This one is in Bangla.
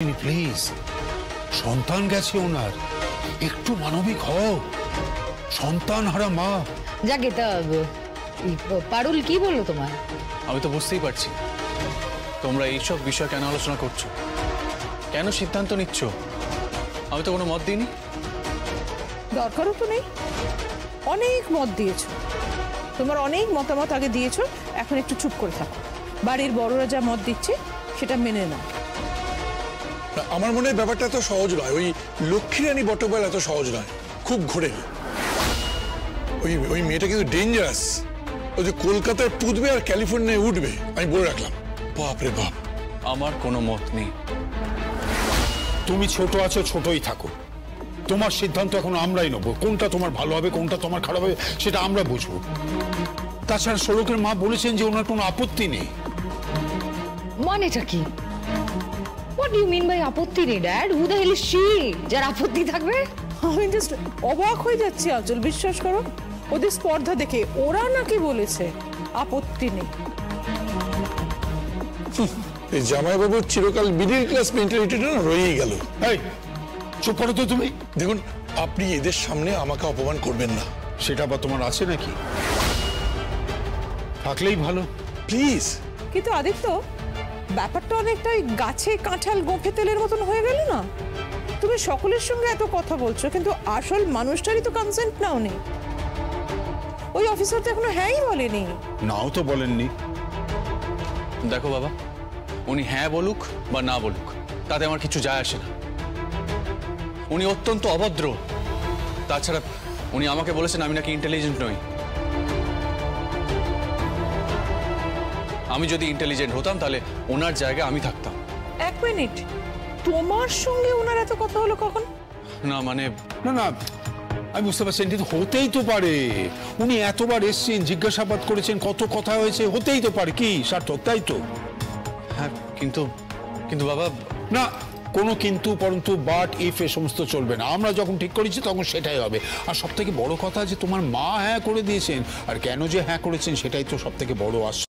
প্লিজ, সন্তান গেছে ওনার, একটু মানবিক হও। সন্তান হারা মা। যাকে তা পারুল কি বললো তোমার? আমি তো বুঝতেই পারছি তোমরা এইসব বিষয় কেন আলোচনা করছো, কেন সিদ্ধান্ত নিচ্ছ। আমি তো কোনো মত দিইনি। দরকারও তো নেই। অনেক মত দিয়েছো, তোমার অনেক মতামত আগে দিয়েছো, এখন একটু চুপ করে থাকো। বাড়ির বড়রা যা মত দিচ্ছে সেটা মেনে নাও। আমার মনে হয় ব্যাপারটা এত সহজ নয়। ওই লক্ষ্মীরানী বটবল এত সহজ নয়, খুব ঘুরে। ওই মেয়েটা কিন্তু ডেঞ্জারাস। ওই যে কলকাতায় পুঁতবে আর ক্যালিফোর্নিয়ায় উঠবে, আমি বলে রাখলাম। বাপ রে বাপ। আমার কোনো মত নেই। তুমি ছোট আছো, ছোটই থাকো। তোমার সিদ্ধান্ত এখন আমরাই নেবো। কোনটা তোমার ভালো হবে, কোনটা তোমার খারাপ হবে, সেটা আমরা বুঝবো। তাছাড়া শোলকের মা বলেছেন যে ওনার কোনো আপত্তি নেই। মানেটা কি? What do you mean by আপত্তি নেই, dad? Who the hell is she? যার আপত্তি থাকবে? আমি জাস্ট অবাক হয়ে যাচ্ছি আঁচল, বিশ্বাস করো। ওদের স্পর্ধা দেখে ওরা নাকি বলেছে আপত্তি নেই। এই জামাইবাবুর চিরকাল মিডিল ক্লাস মেন্টালিটিটা না রয়েই গেল। এই চুপ করো তো তুমি। দেখুন, আপনি এদের সামনে আমাকে অপমান করবেন না। সেটা বা তোমার আছে নাকি? থাকলেই ভালো, প্লিজ। কিন্তু আদিত্য, ব্যাপারটা অনেকটা গাছে কাঁঠাল গোঁফে তেলের মতন হয়ে গেল না? তুমি সকলের সঙ্গে এত কথা বলছো, কিন্তু আসল মানুষটারই তো কনসেন্ট নাও নেই। ওই অফিসার তো এখনো হ্যাঁই বলেনি। নাও তো বলেননি। দেখো বাবা, উনি হ্যাঁ বলুক বা না বলুক তাতে আমার কিছু যায় আসে না। উনি অত্যন্ত অভদ্র। তাছাড়া উনি আমাকে বলেছেন আমি নাকি ইন্টেলিজেন্ট নই। আমি যদি ইন্টেলিজেন্ট হতাম তাহলে ওনার জায়গায় আমি থাকতাম। এক মিনিট, তোমার সঙ্গে ওনার এত কথা হলো কখন? না মানে না না, আমি বুঝতে পারছি, কিন্তু হতেই তো পারে। উনি এতবার এসছেন, জিজ্ঞাসাবাদ করেছেন, কত কথা হয়েছে, হতেই তো পারে। কি সার্থক, তাই তো? হ্যাঁ, কিন্তু কিন্তু বাবা, না, কোনো কিন্তু পরন্তু বাট ইফ এ সমস্ত চলবে না। আমরা যখন ঠিক করেছি তখন সেটাই হবে। আর সব থেকে বড় কথা যে তোমার মা হ্যাঁ করে দিয়েছেন, আর কেন যে হ্যাঁ করেছেন সেটাই তো সব থেকে বড় আশ্চর্য।